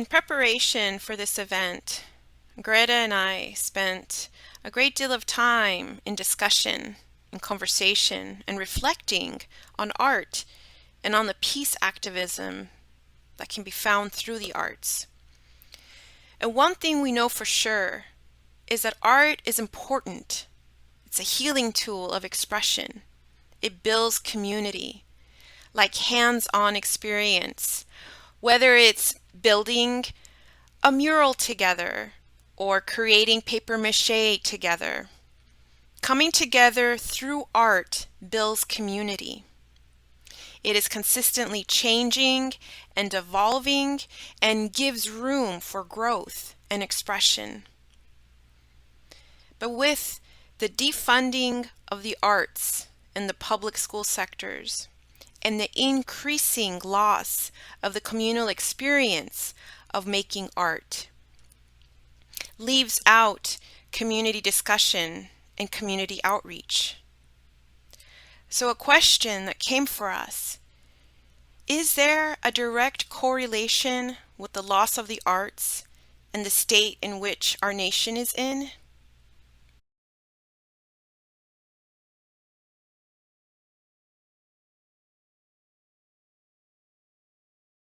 In preparation for this event, Greta and I spent a great deal of time in discussion and conversation and reflecting on art and on the peace activism that can be found through the arts. And one thing we know for sure is that art is important. It's a healing tool of expression. It builds community, like hands-on experience, whether it's building a mural together or creating paper mache together. Coming together through art builds community. It is consistently changing and evolving and gives room for growth and expression. But with the defunding of the arts in the public school sectors and the increasing loss of the communal experience of making art, leaves out community discussion and community outreach. So a question that came for us: is there a direct correlation with the loss of the arts and the state in which our nation is in?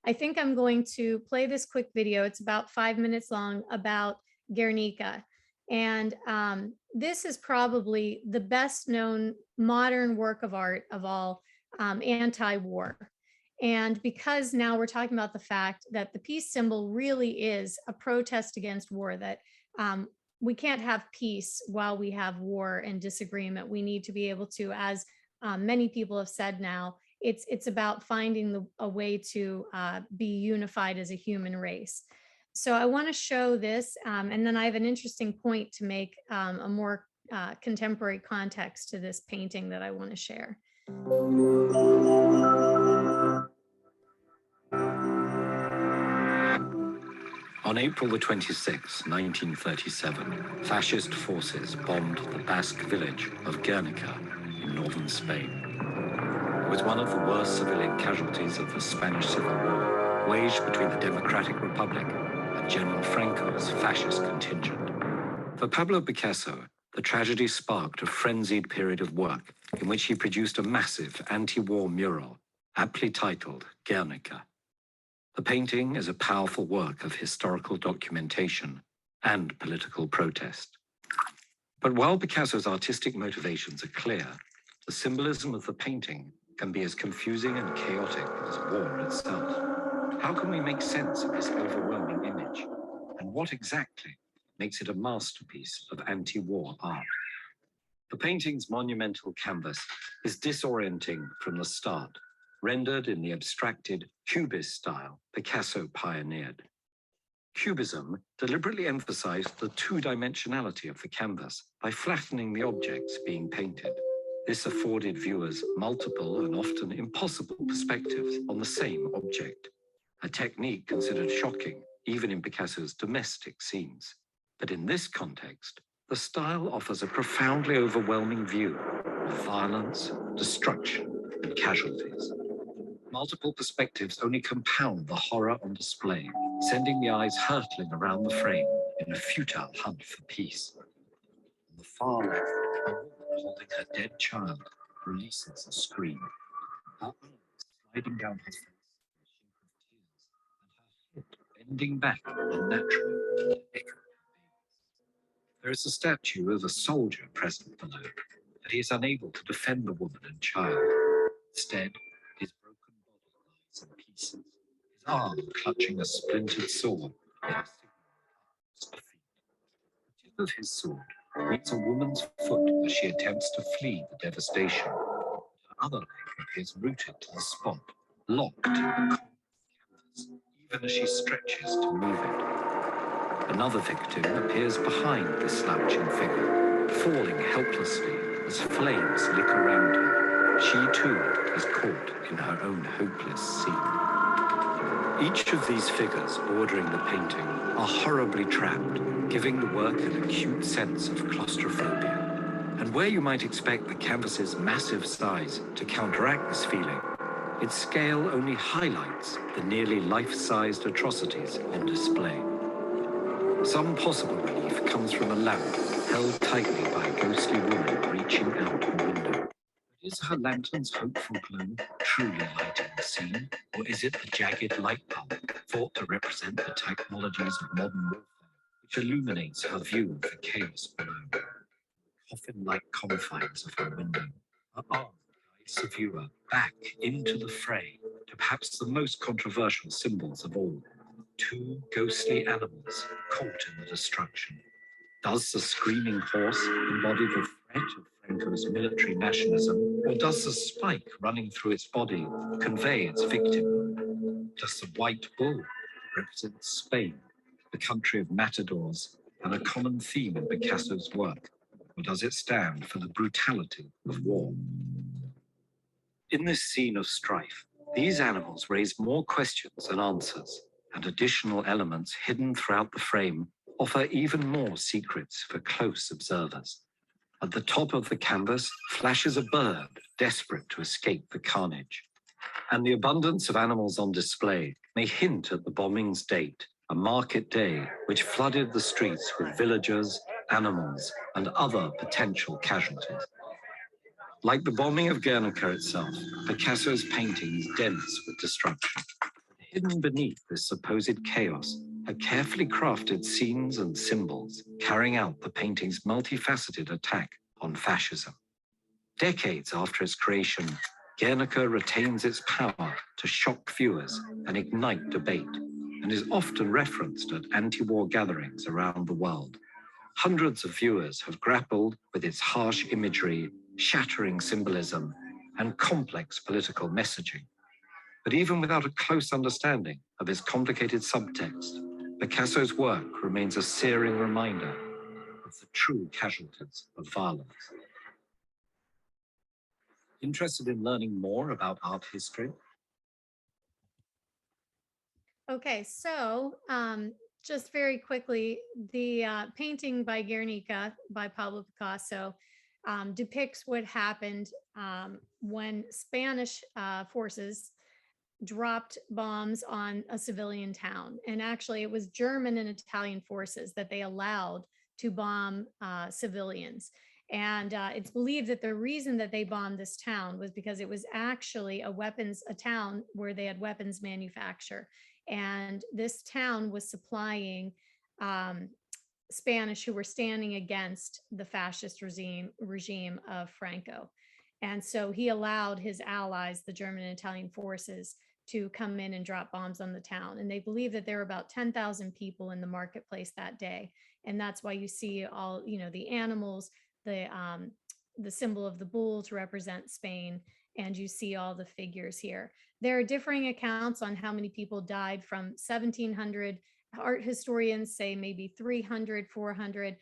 I think I'm going to play this quick video. It's about 5 minutes long, about Guernica. And this is probably the best known modern work of art of all, anti-war. And because now we're talking about the fact that the peace symbol really is a protest against war, that we can't have peace while we have war and disagreement. We need to be able to, as many people have said now, it's about finding a way to be unified as a human race. So I want to show this, and then I have an interesting point to make, a more contemporary context to this painting that I want to share. On April the 26th, 1937, fascist forces bombed the Basque village of Guernica in northern Spain. It was one of the worst civilian casualties of the Spanish Civil War, waged between the Democratic Republic and General Franco's fascist contingent. For Pablo Picasso, the tragedy sparked a frenzied period of work in which he produced a massive anti-war mural, aptly titled Guernica. The painting is a powerful work of historical documentation and political protest. But while Picasso's artistic motivations are clear, the symbolism of the painting can be as confusing and chaotic as war itself. How can we make sense of this overwhelming image? And what exactly makes it a masterpiece of anti-war art? The painting's monumental canvas is disorienting from the start, rendered in the abstracted Cubist style Picasso pioneered. Cubism deliberately emphasized the two-dimensionality of the canvas by flattening the objects being painted. This afforded viewers multiple and often impossible perspectives on the same object, a technique considered shocking even in Picasso's domestic scenes. But in this context, the style offers a profoundly overwhelming view of violence, destruction, and casualties. Multiple perspectives only compound the horror on display, sending the eyes hurtling around the frame in a futile hunt for peace. On the far left, a woman holding her dead child releases a scream. Her eyes sliding down her face in a sheet of tears, and her head bending back unnaturally to echo. There is a statue of a soldier present below, but he is unable to defend the woman and child. Instead, his broken body lies in pieces, his arm clutching a splintered sword in a signal of defeat. The tip of his sword meets a woman's foot as she attempts to flee the devastation. Her other leg appears rooted to the spot, locked in the cold canvas, even as she stretches to move it. Another victim appears behind this slouching figure, falling helplessly as flames lick around her. She too is caught in her own hopeless scene. Each of these figures bordering the painting are horribly trapped, giving the work an acute sense of claustrophobia. And where you might expect the canvas's massive size to counteract this feeling, Its scale only highlights the nearly life-sized atrocities on display. Some possible relief comes from a lamp held tightly by a ghostly woman reaching out the window. Is her lantern's hopeful glow truly lighting the scene, or is it the jagged light bulb thought to represent the technologies of modern warfare, which illuminates her view of the chaos below? Coffin-like confines of her window, her arm guides the viewer back into the fray to perhaps the most controversial symbols of all: two ghostly animals caught in the destruction. Does the screaming horse embody the threat of Franco's military nationalism, or does the spike running through its body convey its victim? Does the white bull represent Spain, the country of matadors, and a common theme in Picasso's work, or does it stand for the brutality of war? In this scene of strife, these animals raise more questions than answers, and additional elements hidden throughout the frame offer even more secrets for close observers. At the top of the canvas flashes a bird desperate to escape the carnage. And the abundance of animals on display may hint at the bombing's date, a market day which flooded the streets with villagers, animals, and other potential casualties. Like the bombing of Guernica itself, Picasso's painting is dense with destruction. Hidden beneath this supposed chaos are carefully crafted scenes and symbols carrying out the painting's multifaceted attack on fascism. Decades after its creation, Guernica retains its power to shock viewers and ignite debate, and is often referenced at anti-war gatherings around the world. Hundreds of viewers have grappled with its harsh imagery, shattering symbolism, and complex political messaging. But even without a close understanding of its complicated subtext, Picasso's work remains a searing reminder of the true casualties of violence. Interested in learning more about art history? Okay, so just very quickly, the painting by Guernica by Pablo Picasso depicts what happened when Spanish forces dropped bombs on a civilian town. And actually, it was German and Italian forces that they allowed to bomb civilians. And it's believed that the reason that they bombed this town was because it was actually a town where they had weapons manufacture. And this town was supplying Spanish who were standing against the fascist regime of Franco. And so he allowed his allies, the German and Italian forces, to come in and drop bombs on the town. And they believe that there were about 10,000 people in the marketplace that day. And that's why you see all, the animals, the symbol of the bull to represent Spain, and you see all the figures here. There are differing accounts on how many people died from 1700. Art historians say maybe 300, 400,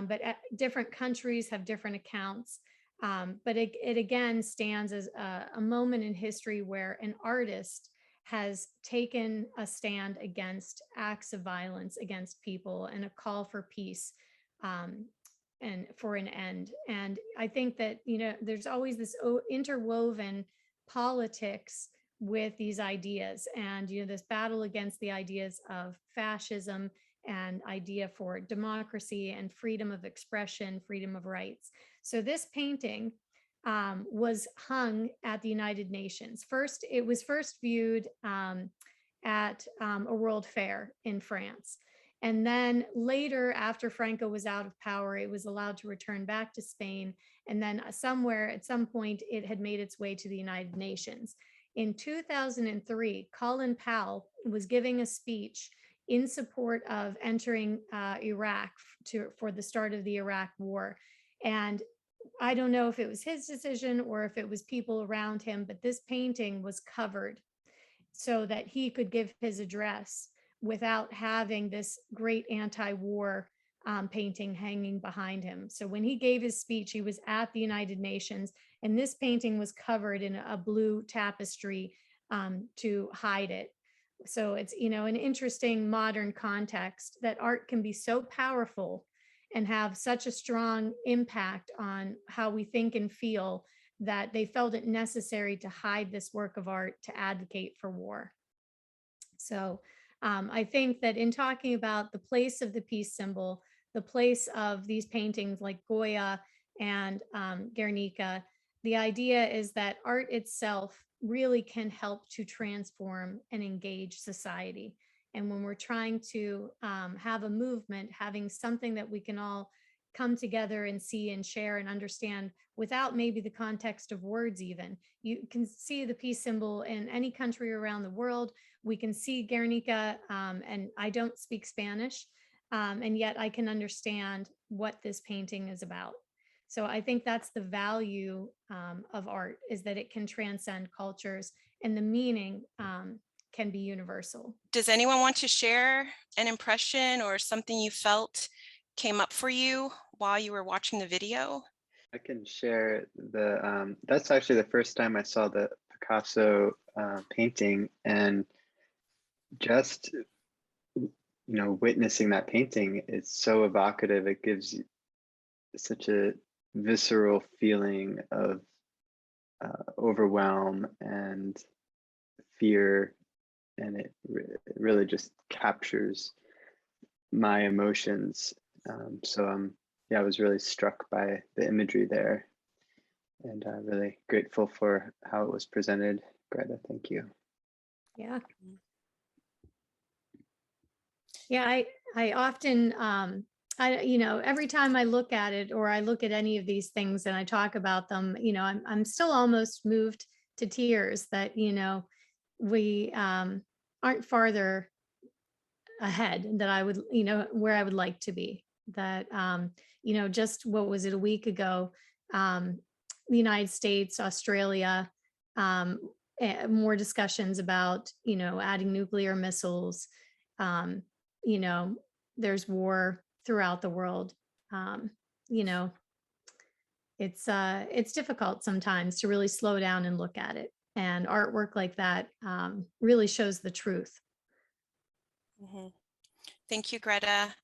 but different countries have different accounts. But it again stands as a moment in history where an artist has taken a stand against acts of violence against people and a call for peace and for an end. And I think that, there's always this interwoven politics with these ideas, and this battle against the ideas of fascism and idea for democracy and freedom of expression, freedom of rights. So this painting was hung at the United Nations. It was first viewed at a World Fair in France. And then later, after Franco was out of power, it was allowed to return back to Spain. And then at some point, it had made its way to the United Nations. In 2003, Colin Powell was giving a speech in support of entering Iraq for the start of the Iraq War. And I don't know if it was his decision or if it was people around him, but this painting was covered so that he could give his address without having this great anti-war painting hanging behind him. So when he gave his speech, he was at the United Nations, and this painting was covered in a blue tapestry to hide it. So it's, an interesting modern context that art can be so powerful and have such a strong impact on how we think and feel that they felt it necessary to hide this work of art to advocate for war. So I think that in talking about the place of the peace symbol, the place of these paintings like Goya and Guernica, the idea is that art itself really can help to transform and engage society. And when we're trying to have a movement, having something that we can all come together and see and share and understand without maybe the context of words even. You can see the peace symbol in any country around the world. We can see Guernica, and I don't speak Spanish, and yet I can understand what this painting is about. So I think that's the value of art, is that it can transcend cultures, and the meaning can be universal. Does anyone want to share an impression or something you felt came up for you while you were watching the video? I can share the, that's actually the first time I saw the Picasso painting, and just, witnessing that painting, it's so evocative. It gives you such a visceral feeling of overwhelm and fear, and it really just captures my emotions. I was really struck by the imagery there, and really grateful for how it was presented. Greta, thank you. Yeah. Yeah, I often, every time I look at it, or I look at any of these things and I talk about them, I'm still almost moved to tears that, we aren't farther ahead that I would, where I would like to be. That, just what was it, a week ago, the United States, Australia, more discussions about, adding nuclear missiles. There's war throughout the world. It's difficult sometimes to really slow down and look at it. And artwork like that really shows the truth. Mm-hmm. Thank you, Greta.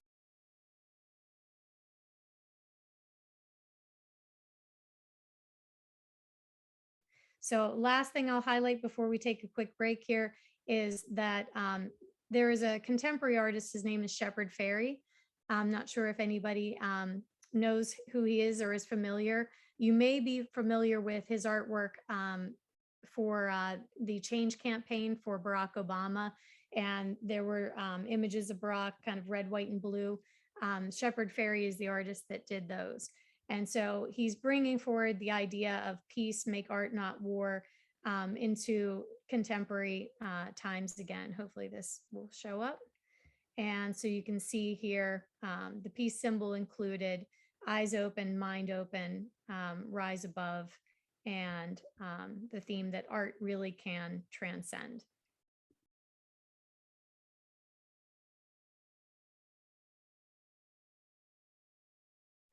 So last thing I'll highlight before we take a quick break here is that there is a contemporary artist. His name is Sheppard Fairey. I'm not sure if anybody knows who he is or is familiar. You may be familiar with his artwork for the Change campaign for Barack Obama. And there were images of Barack, kind of red, white, and blue. Sheppard Fairey is the artist that did those. And so he's bringing forward the idea of peace, make art, not war, into contemporary times again. Hopefully this will show up. And so you can see here the peace symbol included, eyes open, mind open, rise above, and the theme that art really can transcend.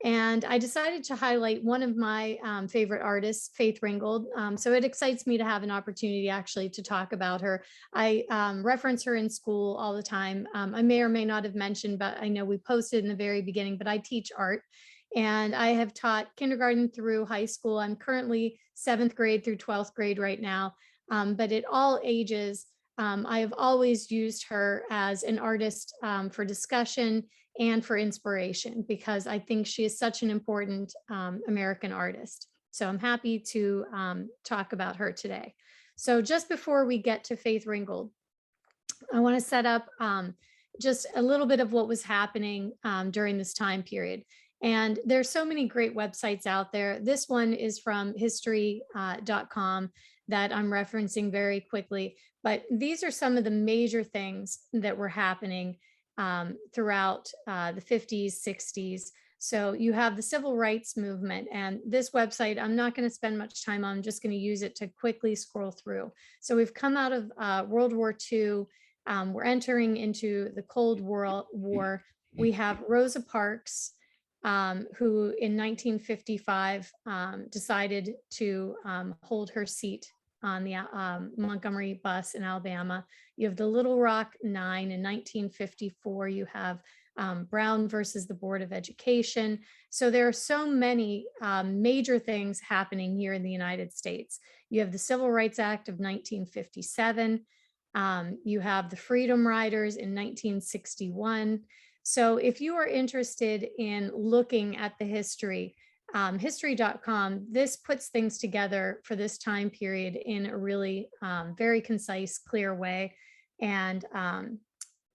And I decided to highlight one of my favorite artists, Faith Ringgold. So it excites me to have an opportunity actually to talk about her. I reference her in school all the time. I may or may not have mentioned, but I know we posted in the very beginning, but I teach art. And I have taught kindergarten through high school. I'm currently 7th grade through 12th grade right now. But at all ages, I have always used her as an artist for discussion and for inspiration, because I think she is such an important American artist. So I'm happy to talk about her today. So just before we get to Faith Ringgold, I want to set up just a little bit of what was happening during this time period. And there's so many great websites out there. This one is from history.com that I'm referencing very quickly. But these are some of the major things that were happening throughout the 50s, 60s. So you have the civil rights movement, and this website, I'm not going to spend much time on, I'm just going to use it to quickly scroll through. So we've come out of World War II. We're entering into the Cold War. We have Rosa Parks, who in 1955 decided to hold her seat on the Montgomery bus in Alabama. You have the Little Rock Nine in 1954. You have Brown versus the Board of Education. So there are so many major things happening here in the United States. You have the Civil Rights Act of 1957. You have the Freedom Riders in 1961. So if you are interested in looking at the history, history.com, this puts things together for this time period in a really very concise, clear way. And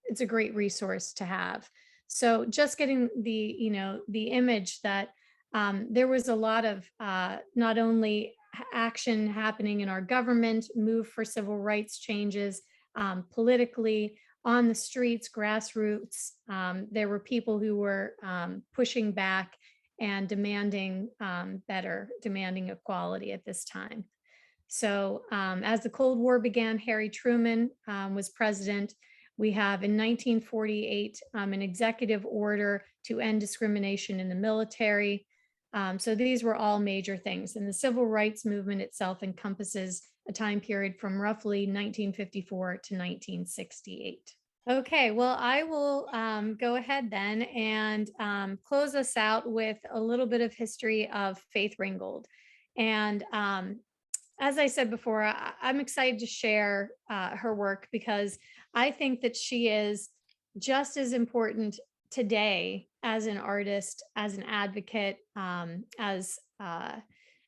it's a great resource to have. So just getting the image that there was a lot of not only action happening in our government, move for civil rights changes, politically, on the streets, grassroots. There were people who were pushing back and demanding demanding equality at this time. So as the Cold War began, Harry Truman was president. We have in 1948 an executive order to end discrimination in the military. So these were all major things. And the civil rights movement itself encompasses a time period from roughly 1954 to 1968. Okay, well, I will go ahead then and close us out with a little bit of history of Faith Ringgold. And as I said before, I'm excited to share her work because I think that she is just as important today as an artist, as an advocate, as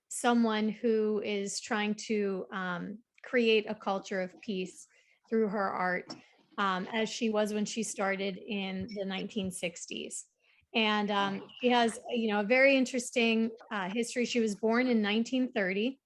someone who is trying to create a culture of peace through her art, as she was when she started in the 1960s. And she has, a very interesting history. She was born in 1930.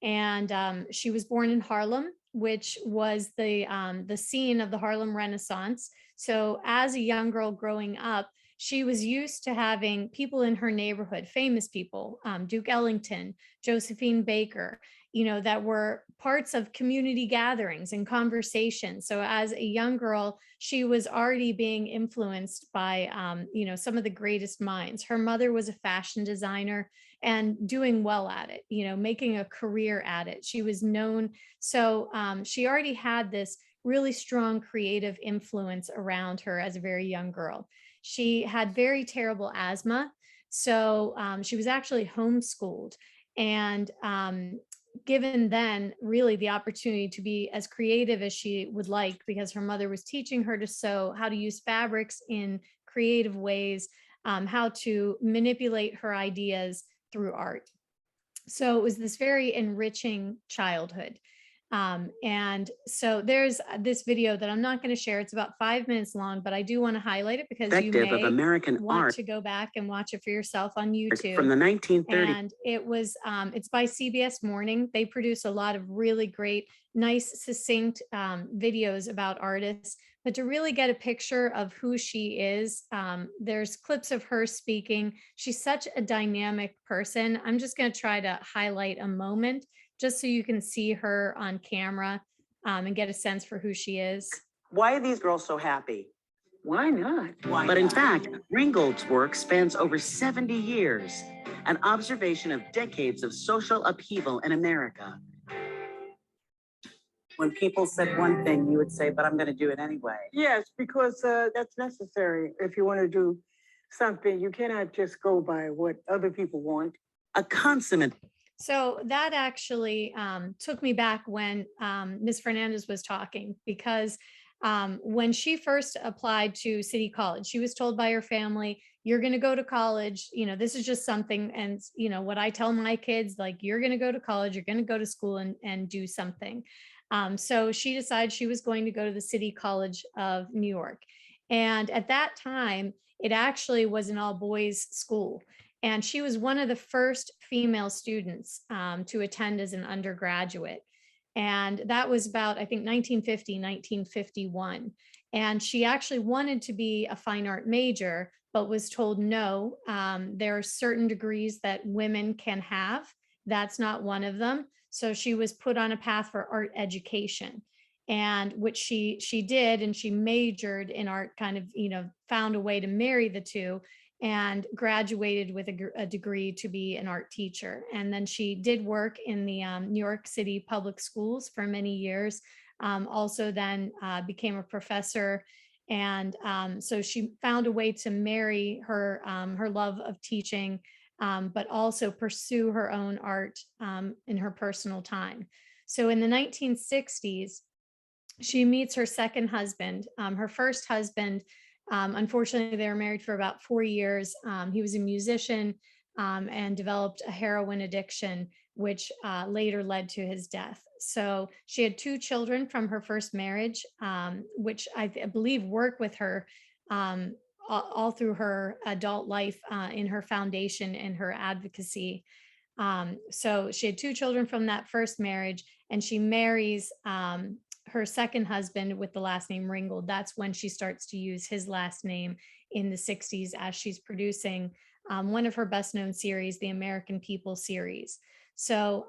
And she was born in Harlem, which was the scene of the Harlem Renaissance. So as a young girl growing up, she was used to having people in her neighborhood, famous people, Duke Ellington, Josephine Baker, that were parts of community gatherings and conversations. So as a young girl, she was already being influenced by, some of the greatest minds. Her mother was a fashion designer and doing well at it, making a career at it. She was known. So she already had this really strong creative influence around her as a very young girl. She had very terrible asthma. So she was actually homeschooled. And given then really the opportunity to be as creative as she would like, because her mother was teaching her to sew, how to use fabrics in creative ways, how to manipulate her ideas through art. So it was this very enriching childhood. And so there's this video that I'm not going to share. It's about 5 minutes long, but I do want to highlight it because you may of American want art to go back and watch it for yourself on YouTube. from the 1930s. And it was, it's by CBS Morning. They produce a lot of really great, nice, succinct videos about artists. But to really get a picture of who she is, there's clips of her speaking. She's such a dynamic person. I'm just going to try to highlight a moment just so you can see her on camera and get a sense for who she is. Why are these girls so happy? Why not? But in fact, Ringgold's work spans over 70 years, an observation of decades of social upheaval in America. When people said one thing, you would say, but I'm going to do it anyway. Yes, because that's necessary. If you want to do something, you cannot just go by what other people want. A consummate. So that actually took me back when Ms. Fernandez was talking, because when she first applied to City College, she was told by her family, you're going to go to college. This is just something. And, what I tell my kids, like, you're going to go to college, you're going to go to school and do something. So she decided she was going to go to the City College of New York. And at that time, it actually was an all boys school. And she was one of the first female students to attend as an undergraduate. And that was about, I think, 1950, 1951. And she actually wanted to be a fine art major, but was told no, there are certain degrees that women can have. That's not one of them. So she was put on a path for art education, and which she did, and she majored in art, kind of, found a way to marry the two, and graduated with a degree to be an art teacher. And then she did work in the New York City public schools for many years. Also then became a professor And so she found a way to marry her love of teaching, but also pursue her own art in her personal time. So in the 1960s, she meets her second husband. Her first husband, unfortunately, they were married for about 4 years. He was a musician and developed a heroin addiction, which later led to his death. So she had 2 children from her first marriage, which I believe work with her all through her adult life in her foundation and her advocacy. So she had 2 children from that first marriage, and she marries her second husband with the last name Ringgold. That's when she starts to use his last name in the 60s as she's producing one of her best known series, the American People series. So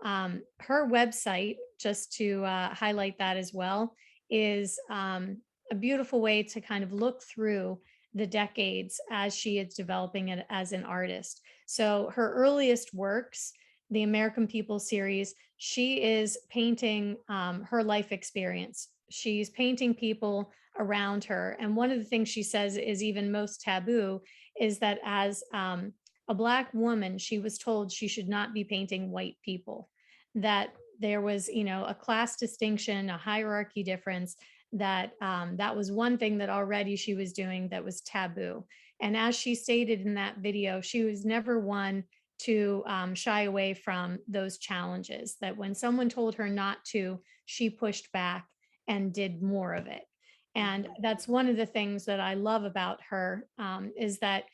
her website, just to highlight that as well, is a beautiful way to kind of look through the decades as she is developing it as an artist. So her earliest works, the American People series, she is painting her life experience. She's painting people around her. And one of the things she says is even most taboo is that as a Black woman, she was told she should not be painting white people, that there was, a class distinction, a hierarchy difference, that that was one thing that already she was doing that was taboo. And as she stated in that video, she was never one to shy away from those challenges, that when someone told her not to, she pushed back and did more of it. And that's one of the things that I love about her, is that,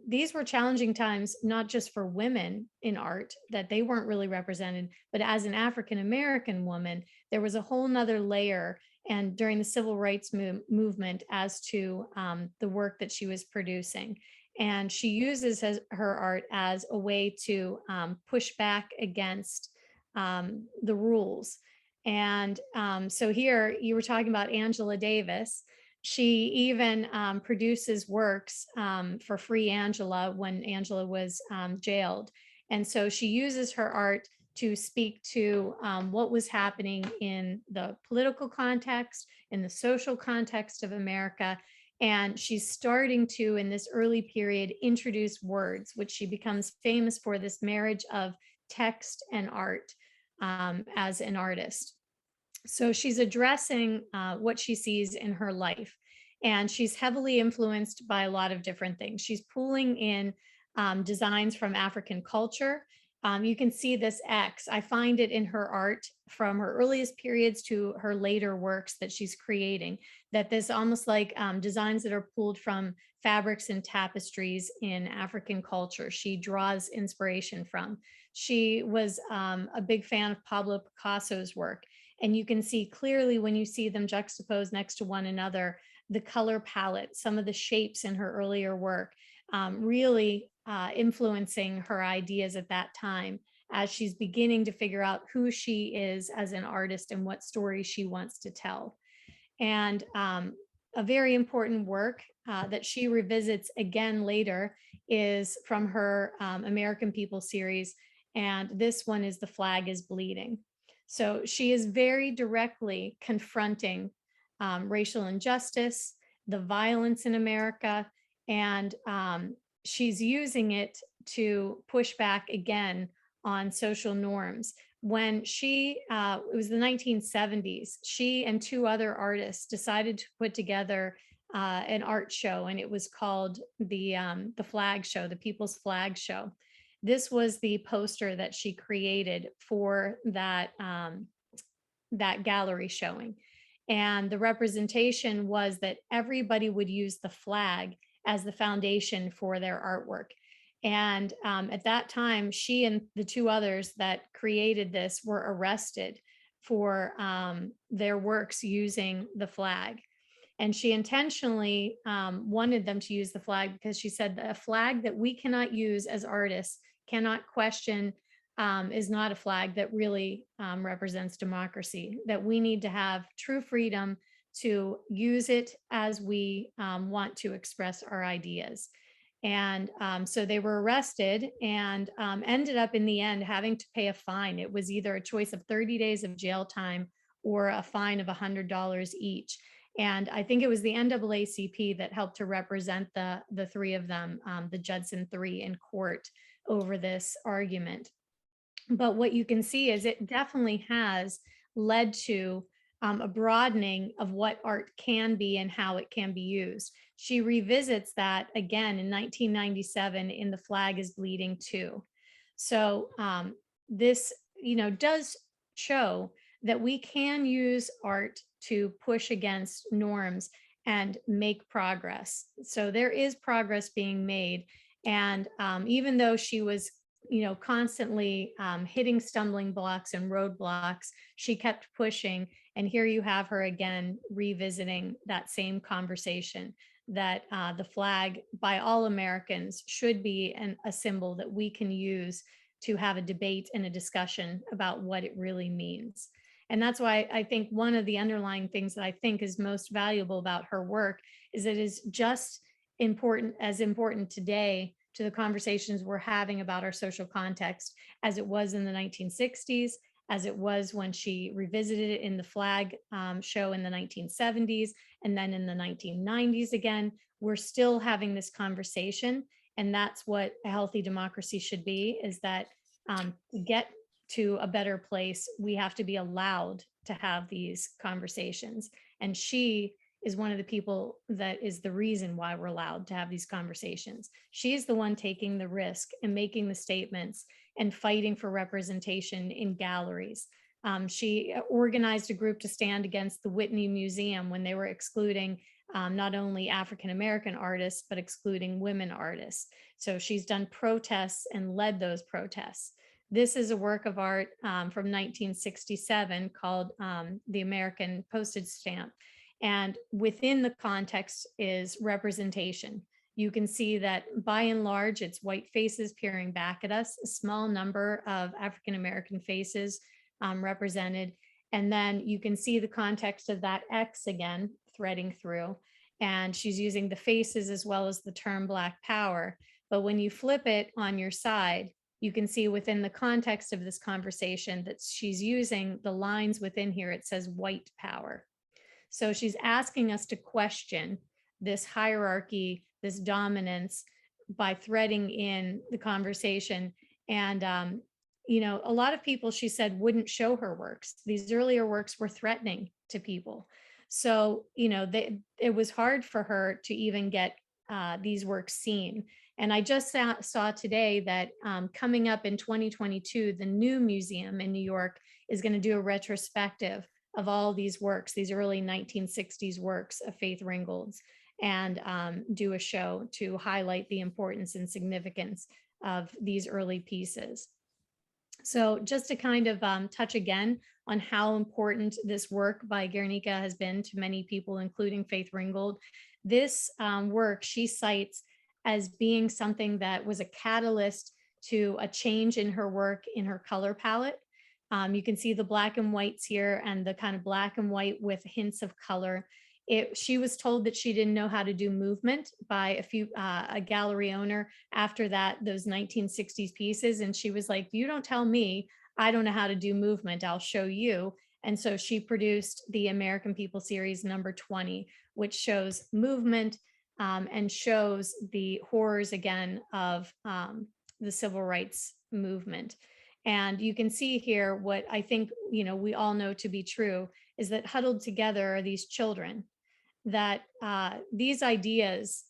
these were challenging times, not just for women in art, that they weren't really represented, but as an African American woman, there was a whole nother layer. And during the civil rights movement, as to the work that she was producing. And she uses her art as a way to push back against the rules. And so here you were talking about Angela Davis. She even produces works for Free Angela when Angela was jailed. And so she uses her art to speak to what was happening in the political context, in the social context of America. And she's starting to, in this early period, introduce words, which she becomes famous for, this marriage of text and art as an artist. So she's addressing what she sees in her life. And she's heavily influenced by a lot of different things. She's pulling in designs from African culture. You can see this X. I find it in her art from her earliest periods to her later works that she's creating, that this almost like designs that are pulled from fabrics and tapestries in African culture. She draws inspiration from. She was a big fan of Pablo Picasso's work. And you can see clearly when you see them juxtaposed next to one another, the color palette, some of the shapes in her earlier work, really influencing her ideas at that time as she's beginning to figure out who she is as an artist and what story she wants to tell. And a very important work that she revisits again later is from her American People series. And this one is The Flag is Bleeding. So she is very directly confronting racial injustice, the violence in America, and she's using it to push back again on social norms. When it was the 1970s, she and 2 other artists decided to put together an art show, and it was called the Flag Show, the People's Flag Show. This was the poster that she created for that gallery showing. And the representation was that everybody would use the flag as the foundation for their artwork. And at that time, she and the 2 others that created this were arrested for their works using the flag. And she intentionally wanted them to use the flag because she said that a flag that we cannot use as artists, cannot question, is not a flag that really represents democracy, that we need to have true freedom to use it as we want to express our ideas. And so they were arrested and ended up in the end having to pay a fine. It was either a choice of 30 days of jail time or a fine of $100 each. And I think it was the NAACP that helped to represent the three of them, the Judson Three, in court over this argument. But what you can see is it definitely has led to a broadening of what art can be and how it can be used. She revisits that again in 1997 in The Flag is Bleeding Too. So this, does show that we can use art to push against norms and make progress. So there is progress being made. And even though she was constantly hitting stumbling blocks and roadblocks, she kept pushing. And here you have her again revisiting that same conversation, that the flag by all Americans should be a symbol that we can use to have a debate and a discussion about what it really means. And that's why I think one of the underlying things that I think is most valuable about her work is it is just important today to the conversations we're having about our social context as it was in the 1960s, as it was when she revisited it in the Flag show in the 1970s, and then in the 1990s again. We're still having this conversation, and that's what a healthy democracy should be, is that to get to a better place, we have to be allowed to have these conversations. And she is one of the people that is the reason why we're allowed to have these conversations. She is the one taking the risk and making the statements and fighting for representation in galleries. She organized a group to stand against the Whitney Museum when they were excluding not only African-American artists, but excluding women artists. So she's done protests and led those protests. This is a work of art from 1967 called The American Postage Stamp. And within the context is representation. You can see that by and large, it's white faces peering back at us, a small number of African-American faces represented. And then you can see the context of that X again, threading through. And she's using the faces as well as the term Black Power. But when you flip it on your side, you can see within the context of this conversation that she's using the lines within here. It says white power. So she's asking us to question this hierarchy, this dominance, by threading in the conversation. And, a lot of people, she said, wouldn't show her works. These earlier works were threatening to people. So, it was hard for her to even get these works seen. And I just saw today that coming up in 2022, the new museum in New York is going to do a retrospective of all these works, these early 1960s works of Faith Ringgold's, and do a show to highlight the importance and significance of these early pieces. So just to kind of touch again on how important this work by Guernica has been to many people, including Faith Ringgold, this work she cites as being something that was a catalyst to a change in her work in her color palette. You can see the black and whites here and the kind of black and white with hints of color. She was told that she didn't know how to do movement by a gallery owner after those 1960s pieces. And she was like, you don't tell me, I don't know how to do movement, I'll show you. And so she produced the American People series number 20, which shows movement and shows the horrors again of the civil rights movement. And you can see here what I think, we all know to be true is that huddled together are these children, that these ideas,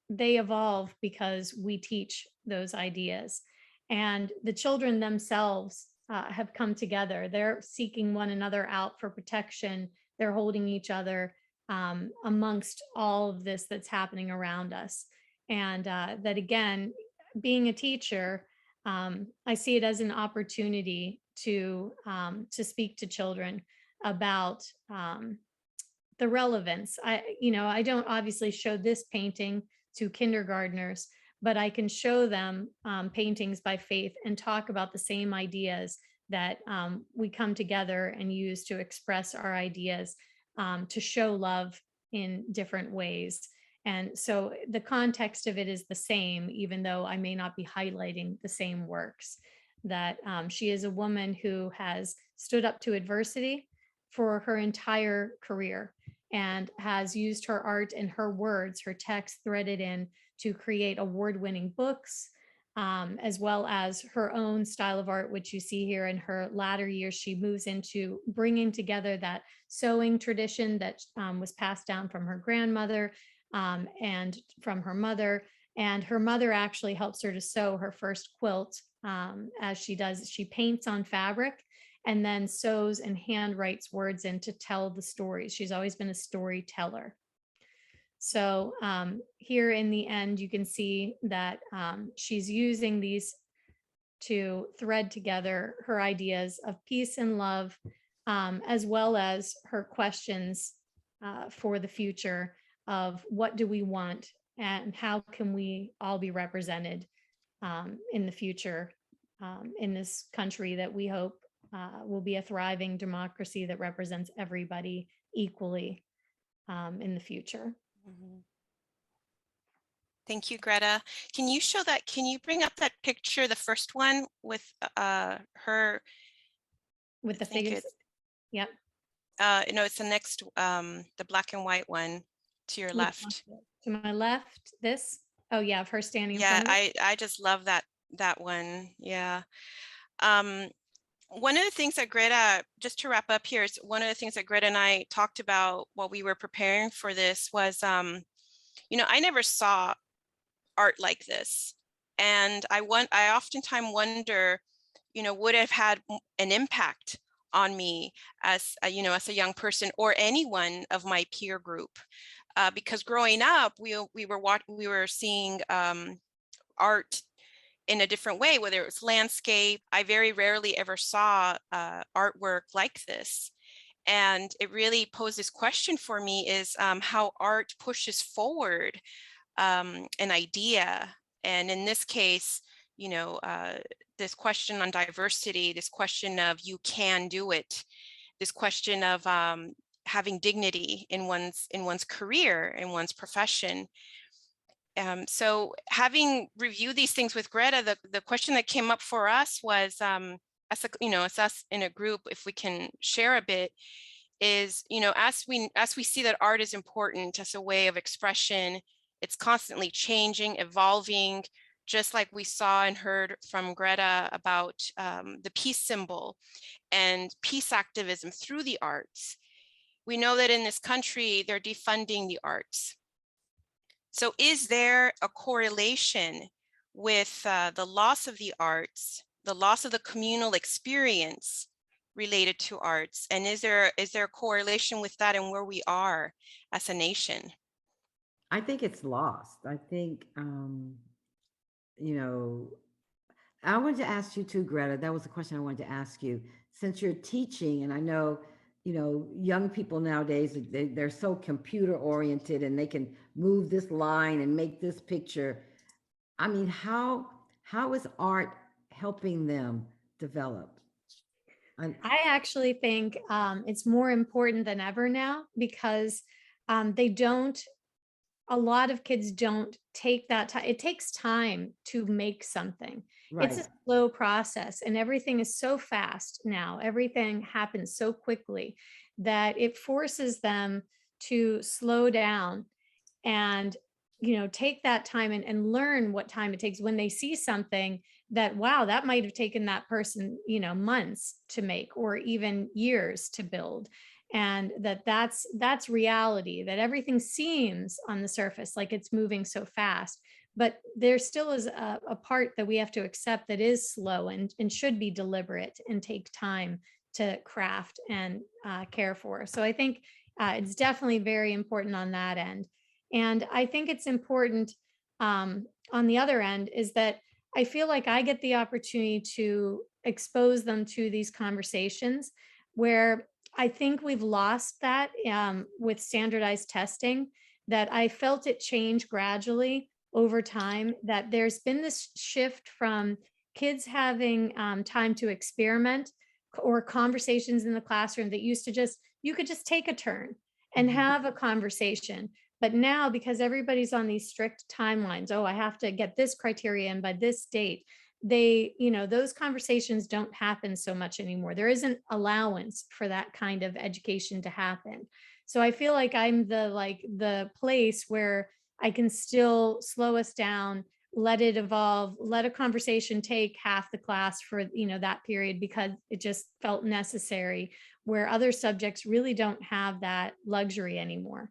they evolve because we teach those ideas. And the children themselves have come together. They're seeking one another out for protection. They're holding each other amongst all of this that's happening around us. And that again, being a teacher, I see it as an opportunity to speak to children about the relevance. I don't obviously show this painting to kindergartners, but I can show them paintings by Faith and talk about the same ideas that we come together and use to express our ideas, to show love in different ways. And so the context of it is the same, even though I may not be highlighting the same works, that she is a woman who has stood up to adversity for her entire career. and has used her art and her words, her text threaded in to create award-winning books, as well as her own style of art, which you see here in her latter years. She moves into bringing together that sewing tradition that was passed down from her grandmother and from her mother. And her mother actually helps her to sew her first quilt. As she does, she paints on fabric and then sews and hand writes words in to tell the stories. She's always been a storyteller. So here in the end, you can see that she's using these to thread together her ideas of peace and love, as well as her questions for the future of what do we want and how can we all be represented in the future in this country that we hope will be a thriving democracy that represents everybody equally in the future. Thank you, Greta. Can you show that? Can you bring up that picture, the first one with her? With the I think figures. Yep. No, it's the next, the black and white one to your Which left. one? To my left, this. Oh yeah, of her standing in Yeah, front of it. I just love that one. Yeah. One of the things that Greta, just to wrap up here, is one of the things that Greta and I talked about while we were preparing for this was, you know, I never saw art like this. And I oftentimes wonder, you know, would it have had an impact on me as, you know, as a young person or anyone of my peer group? Because growing up, we were seeing art in a different way, whether it was landscape. I very rarely ever saw artwork like this. And it really posed this question for me is how art pushes forward an idea. And in this case, you know, this question on diversity, this question of you can do it, this question of having dignity in one's career, in one's profession. So having reviewed these things with Greta, the question that came up for us was, as a, you know, as us in a group, if we can share a bit, is, you know, as we see that art is important as a way of expression, it's constantly changing, evolving, just like we saw and heard from Greta about the peace symbol and peace activism through the arts. We know that in this country, they're defunding the arts. So is there a correlation with the loss of the arts, the loss of the communal experience related to arts? And is there a correlation with that and where we are as a nation? I think it's lost. I think, you know, I wanted to ask you too, Greta, that was the question I wanted to ask you. Since you're teaching, and I know, you know, young people nowadays, they're so computer oriented and they can move this line and make this picture. I mean, how is art helping them develop? I actually think it's more important than ever now because a lot of kids don't take that time. It takes time to make something. It's a Right. slow process and everything is so fast now. Everything happens so quickly that it forces them to slow down and, you know, take that time and learn what time it takes when they see something that, wow, that might have taken that person, you know, months to make or even years to build. And that's reality, that everything seems on the surface like it's moving so fast, but there still is a part that we have to accept that is slow and should be deliberate and take time to craft and care for. So I think it's definitely very important on that end. And I think it's important on the other end is that I feel like I get the opportunity to expose them to these conversations where I think we've lost that with standardized testing, that I felt it change gradually over time, that there's been this shift from kids having time to experiment or conversations in the classroom that used to you could just take a turn and have a conversation. But now, because everybody's on these strict timelines, oh, I have to get this criteria in by this date, you know, those conversations don't happen so much anymore. There isn't allowance for that kind of education to happen. So I feel like I'm the place where I can still slow us down, let it evolve, let a conversation take half the class for, that period, because it just felt necessary, where other subjects really don't have that luxury anymore.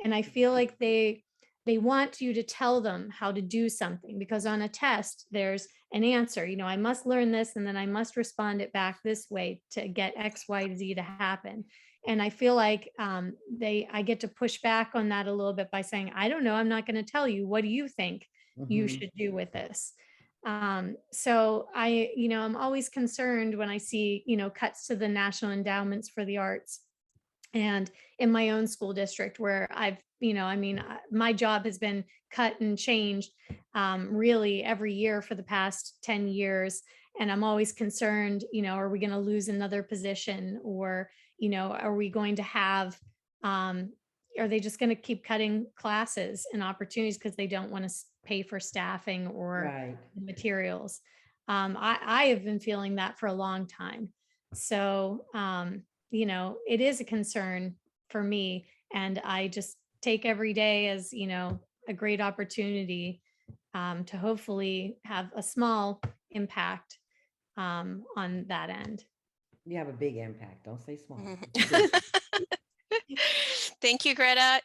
And I feel like they want you to tell them how to do something, because on a test there's an answer, I must learn this and then I must respond it back this way to get X, Y, Z to happen. And I feel like I get to push back on that a little bit by saying, I don't know, I'm not going to tell you. What do you think you should do with this? So I'm always concerned when I see, cuts to the National Endowments for the Arts. And in my own school district, where my job has been cut and changed really every year for the past 10 years. And I'm always concerned, are we going to lose another position, or, are we going to have, are they just going to keep cutting classes and opportunities because they don't want to pay for staffing or Right. materials? I have been feeling that for a long time. So, it is a concern for me, and I just take every day as, a great opportunity to hopefully have a small impact on that end. You have a big impact. Don't say small. Thank you, Greta.